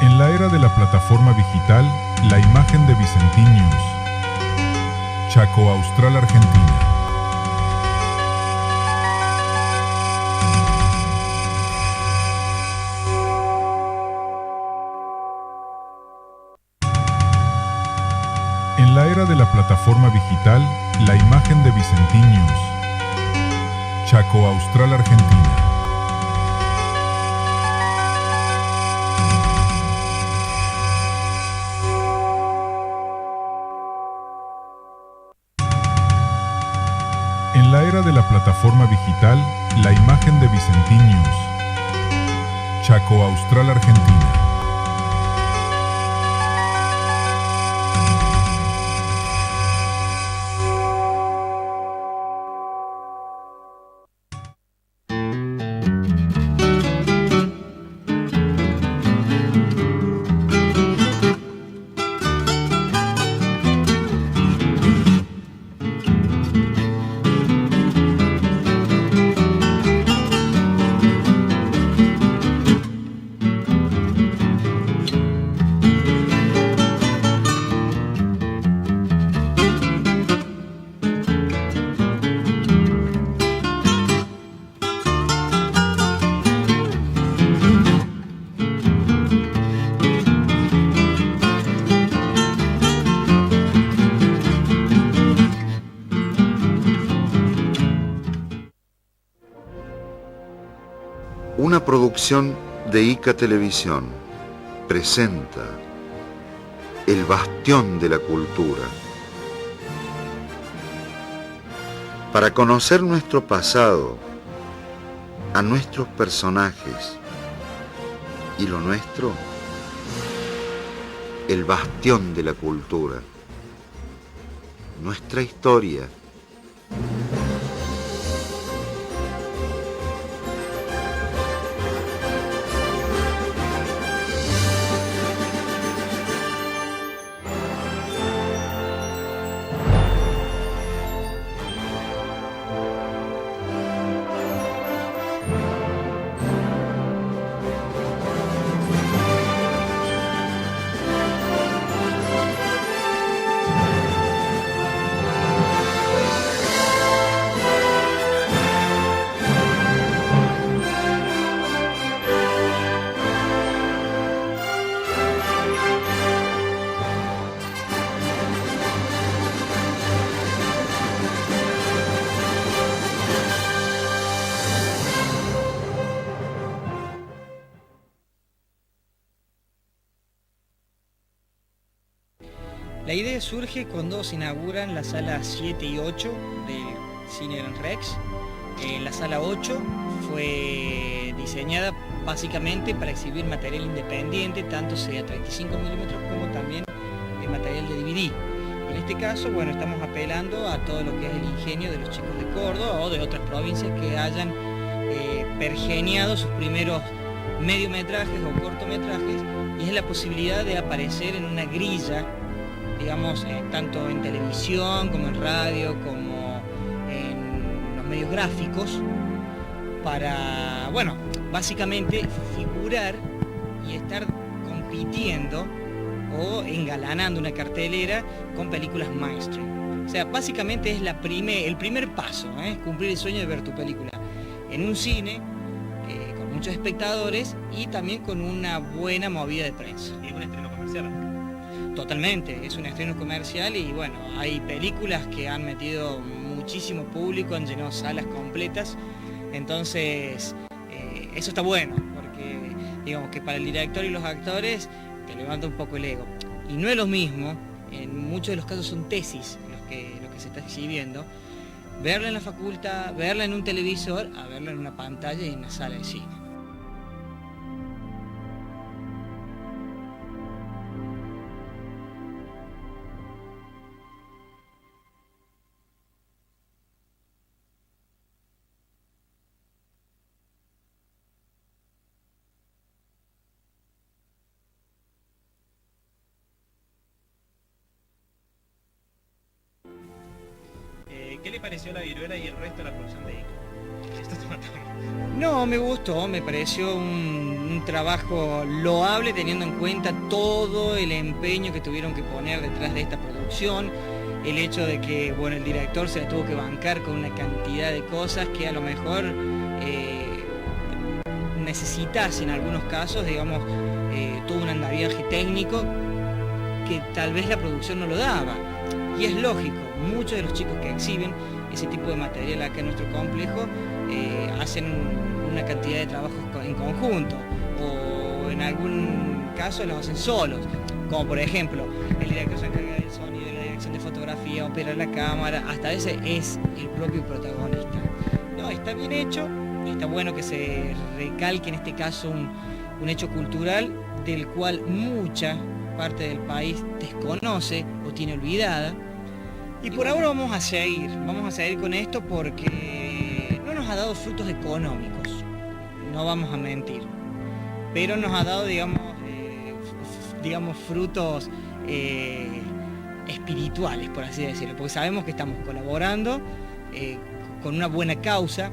En la era de la plataforma digital, la imagen de Vicentín News. Chaco Austral, Argentina. En la era de la plataforma digital, la imagen de Vicentín News. Chaco Austral, Argentina. En la era de la plataforma digital, la imagen de Vicentín News. Chaco Austral, Argentina. Una producción de ICA Televisión presenta El Bastión de la Cultura. Para conocer nuestro pasado, a nuestros personajes y lo nuestro, El Bastión de la Cultura. Nuestra historia. La idea surge cuando se inauguran las salas 7 y 8 del Cine Gran Rex. La sala 8 fue diseñada básicamente para exhibir material independiente, tanto sea 35 milímetros como también el material de DVD. En este caso, bueno, estamos apelando a todo lo que es el ingenio de los chicos de Córdoba o de otras provincias que hayan pergeniado sus primeros mediometrajes o cortometrajes, y es la posibilidad de aparecer en una grilla, digamos, tanto en televisión como en radio, como en los medios gráficos, para, bueno, básicamente figurar y estar compitiendo o engalanando una cartelera con películas mainstream. O sea, básicamente es el primer paso, cumplir el sueño de ver tu película en un cine, con muchos espectadores y también con una buena movida de prensa. ¿Y es un estreno comercial? Totalmente, es un estreno comercial y bueno, hay películas que han metido muchísimo público, han llenado salas completas, entonces eso está bueno, porque digamos que para el director y los actores te levanta un poco el ego. Y no es lo mismo, en muchos de los casos son tesis lo que se está exhibiendo, verla en la facultad, verla en un televisor, a verla en una pantalla y en una sala de cine. ¿Qué le pareció La Viruela y el resto de la producción de ICA? Esto te matamos. No, me gustó, me pareció un trabajo loable teniendo en cuenta todo el empeño que tuvieron que poner detrás de esta producción, el hecho de que, bueno, el director se la tuvo que bancar con una cantidad de cosas que a lo mejor necesitas en algunos casos, digamos, todo un andamiaje técnico que tal vez la producción no lo daba. Y es lógico, muchos de los chicos que exhiben ese tipo de material acá en nuestro complejo hacen una cantidad de trabajos en conjunto, o en algún caso los hacen solos, como por ejemplo, el director se encarga del sonido, de la dirección de fotografía, opera la cámara, hasta ese es el propio protagonista. No, está bien hecho, está bueno que se recalque en este caso un hecho cultural del cual mucha parte del país desconoce o tiene olvidada. Y por ahora vamos a seguir con esto porque no nos ha dado frutos económicos, no vamos a mentir, pero nos ha dado, digamos, frutos espirituales, por así decirlo, porque sabemos que estamos colaborando con una buena causa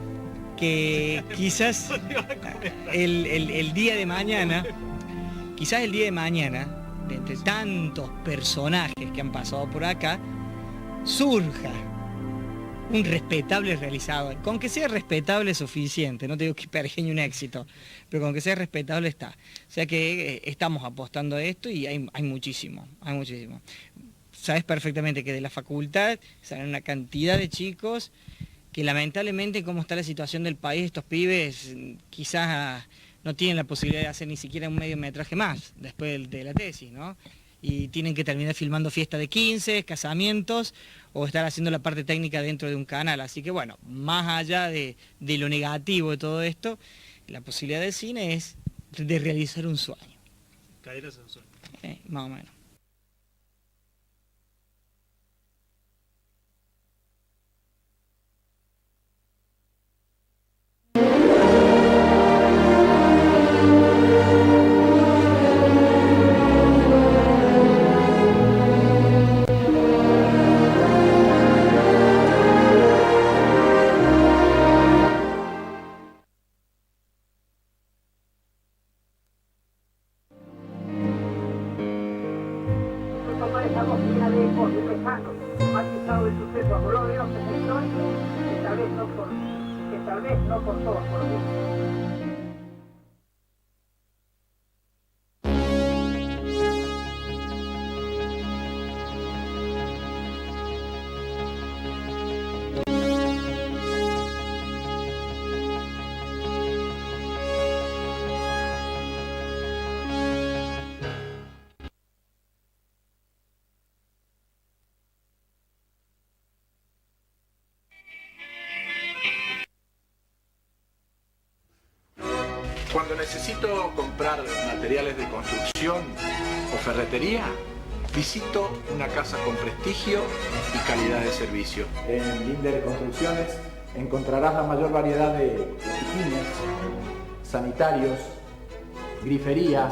que quizás el día de mañana, de entre tantos personajes que han pasado por acá, surja un respetable realizador. Con que sea respetable es suficiente, no te digo que pergeñe un éxito, pero con que sea respetable está. O sea que estamos apostando a esto y hay muchísimo. Sabes perfectamente que de la facultad salen una cantidad de chicos que lamentablemente, como está la situación del país, estos pibes quizás no tienen la posibilidad de hacer ni siquiera un mediometraje más después de la tesis, ¿no? Y tienen que terminar filmando fiestas de 15, casamientos, o estar haciendo la parte técnica dentro de un canal. Así que bueno, más allá de lo negativo de todo esto, la posibilidad del cine es de realizar un sueño. Caderas en sueño. Más o menos. Cuando necesito comprar materiales de construcción o ferretería, visito una casa con prestigio y calidad de servicio. En Linder Construcciones encontrarás la mayor variedad de oficinas, sanitarios, grifería.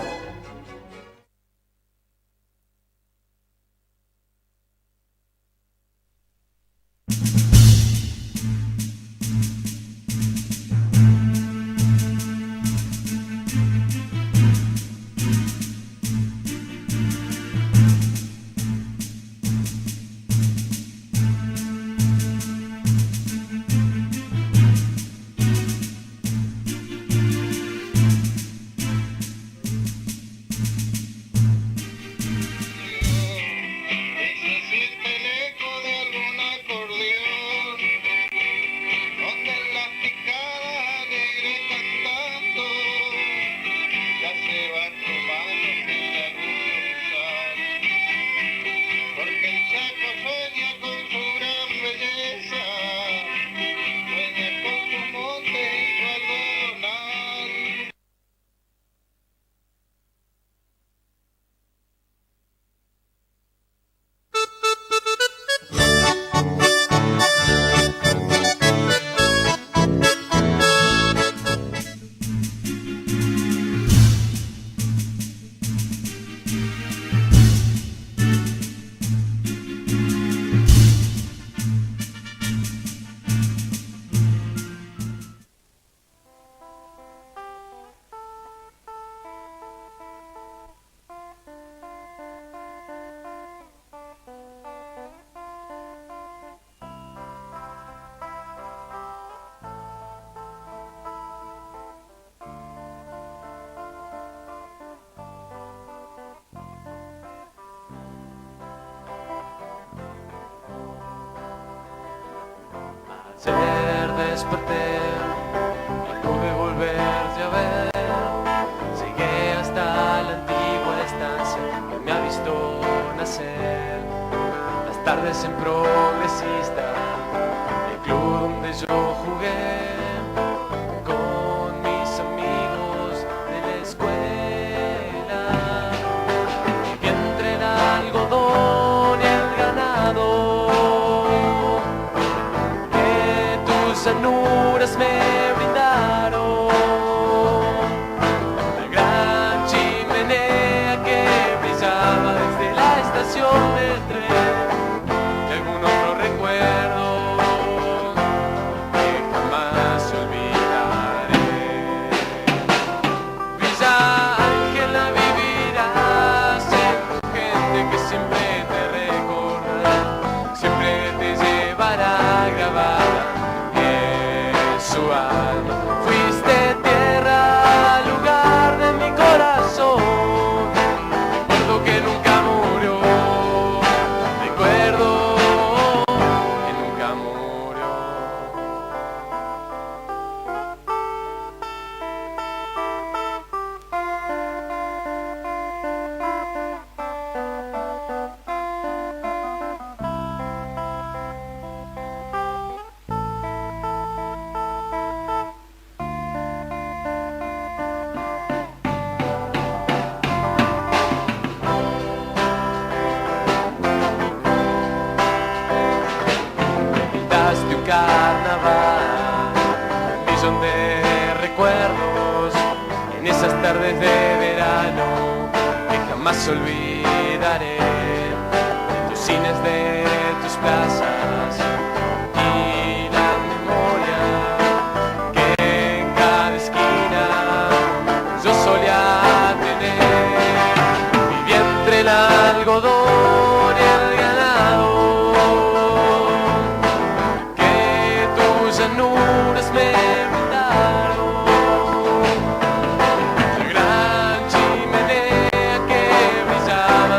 desperté y pude volverte a ver. Llegué hasta la antigua estancia que me ha visto nacer. Las tardes en Progresista, el club donde yo jugué con mis amigos de la escuela. Viví entre el algodón y el ganado, que tus llanuras me brindaron. La gran chimenea que brillaba desde la estación del tren, y algún otro recuerdo que jamás olvidaré. Villa Ángela, vivirás en gente que siempre te recordará, siempre te llevará grabada en su alma. Fuiste tierra, lugar de mi corazón, recuerdo que nunca murió, recuerdo que nunca murió. Pintaste un carnaval, un millón de recuerdos en esas tardes de verano que jamás olvidaré. De tus cines, de tus plazas y la memoria que en cada esquina yo solía tener. Viví entre el algodón y el ganado, que tus llanuras me brindaron. La gran chimenea que brillaba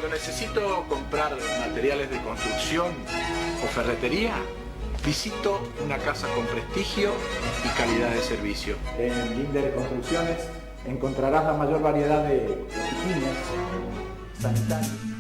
Cuando necesito comprar materiales de construcción o ferretería, visito una casa con prestigio y calidad de servicio. En Linder Construcciones encontrarás la mayor variedad de botiquines sanitarios.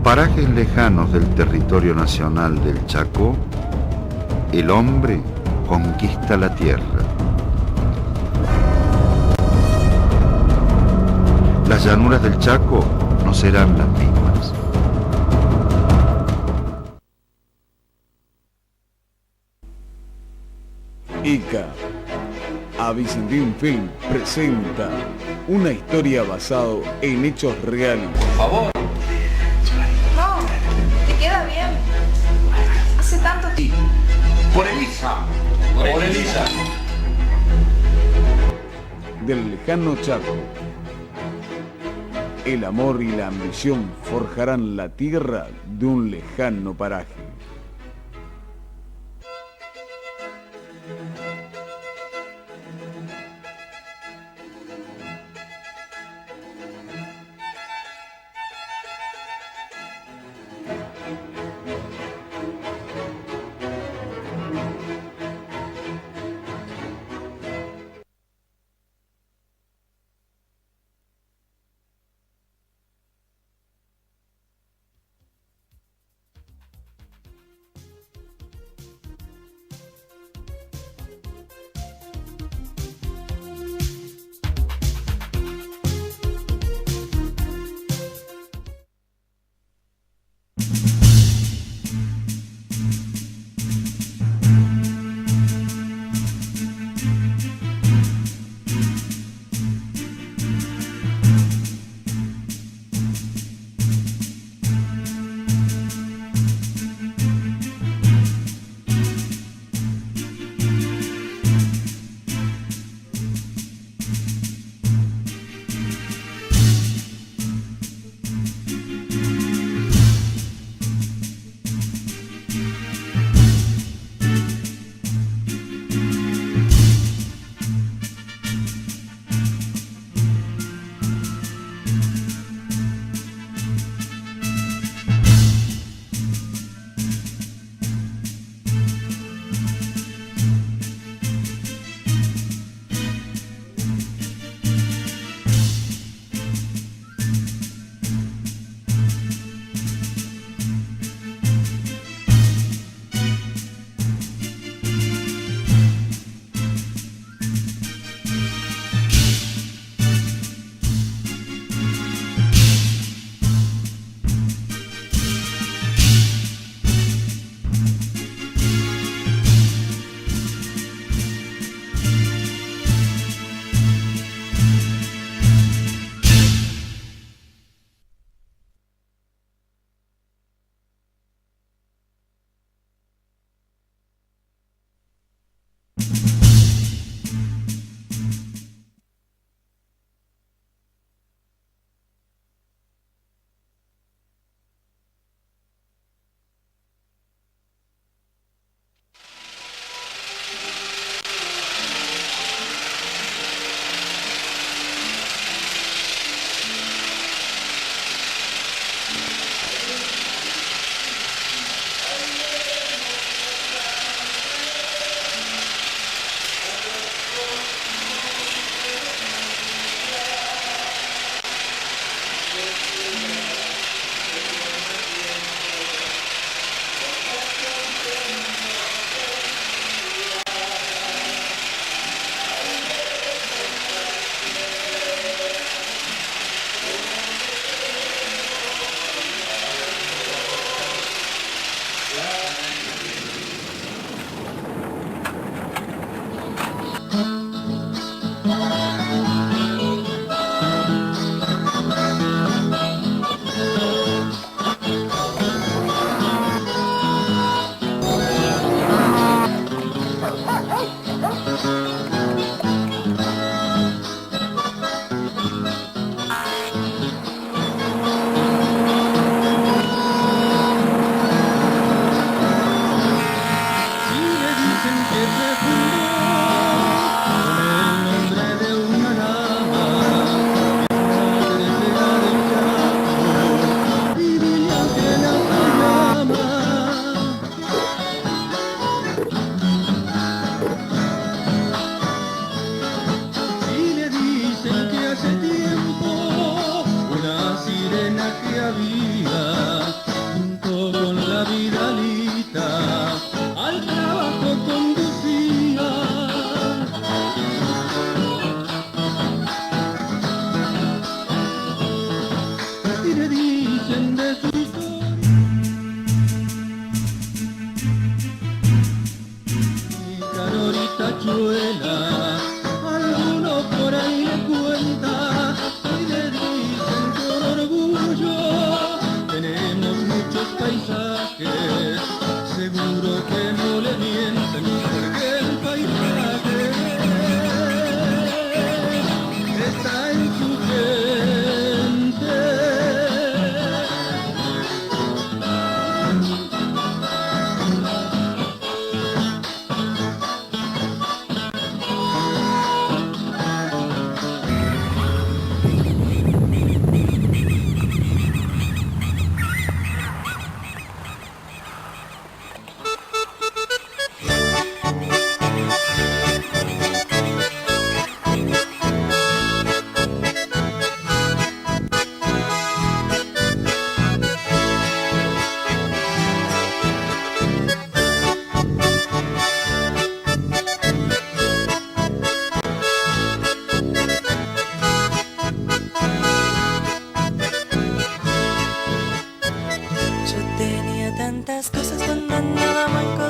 parajes lejanos del territorio nacional del Chaco, el hombre conquista la tierra. Las llanuras del Chaco no serán las mismas. ICA, a Vicentín Film presenta una historia basada en hechos reales. No, te queda bien. Hace tanto tiempo. Por Elisa. Por Elisa. Del lejano Chaco. El amor y la ambición forjarán la tierra de un lejano paraje.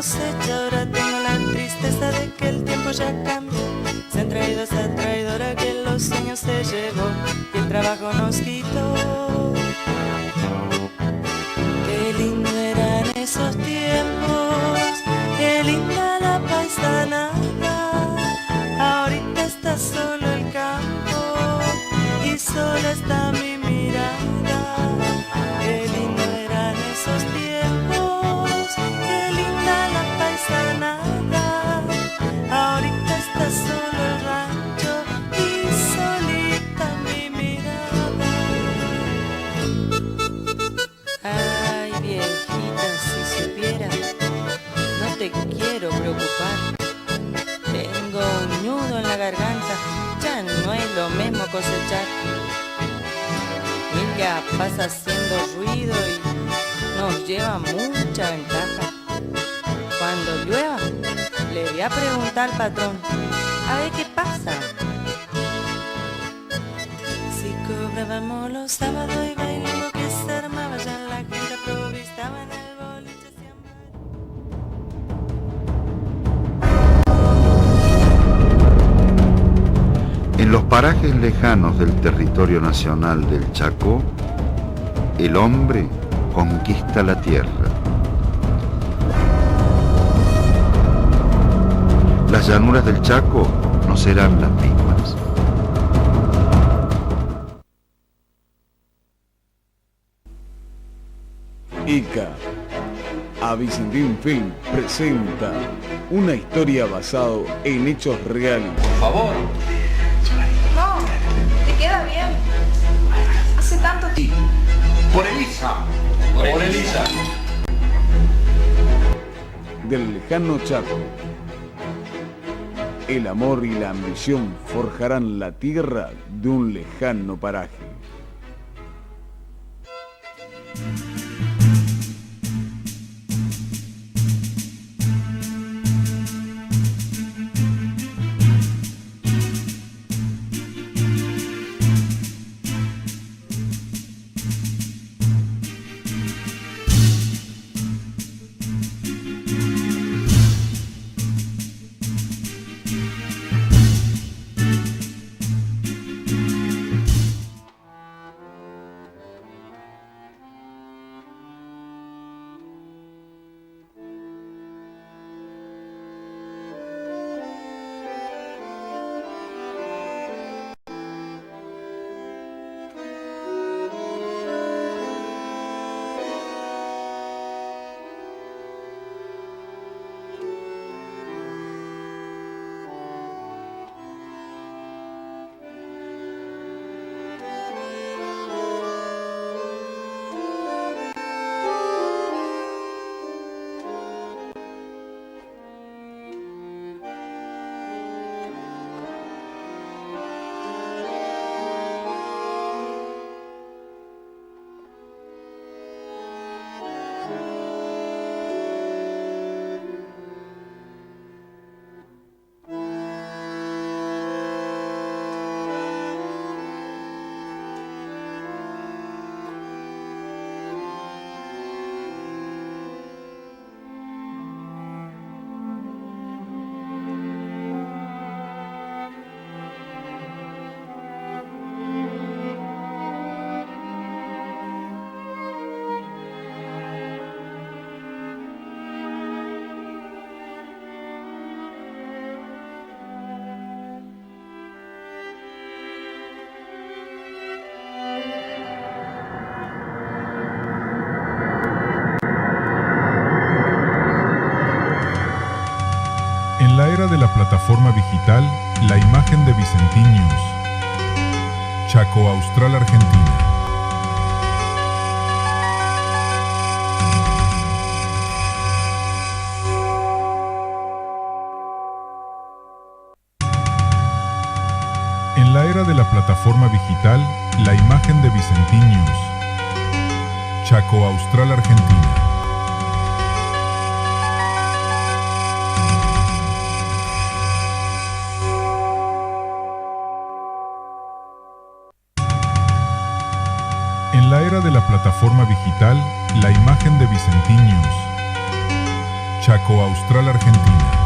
cosecha, ahora tengo la tristeza de que el tiempo ya cambió. Se han traído esa traidora que los sueños se llevó y el trabajo nos quitó. Qué lindo eran esos tiempos, qué linda la paisanada. Ahorita está solo el campo y sola está mi mirada. Qué lindo eran esos tiempos, qué linda la paisanada. Ahorita está solo el rancho y solita mi mirada. Ay, viejita, si supiera, no te quiero preocupar. Tengo un nudo en la garganta, ya no es lo mismo cosechar. Ella pasa haciendo ruido y nos lleva mucha ventaja. Cuando llueva, le voy a preguntar al patrón, a ver qué pasa. Si cobrábamos los sábados y bailamos que se armaba, ya la gente aprovistaba en el boliche. En los parajes lejanos del territorio nacional del Chaco, el hombre conquista la tierra. Las llanuras del Chaco no serán las mismas. ICA, Avicentín Film presenta una historia basada en hechos reales. Por favor. No, te queda bien. Hace tanto tiempo. Por Elisa. Por Elisa. Del lejano Chaco. El amor y la ambición forjarán la tierra de un lejano paraje. En la era de la plataforma digital, la imagen de Vicentín News. Chaco Austral, Argentina. En la era de la plataforma digital, la imagen de Vicentín News. Chaco Austral, Argentina. En la era de la plataforma digital, la imagen de Vicentín News. Chaco Austral, Argentina.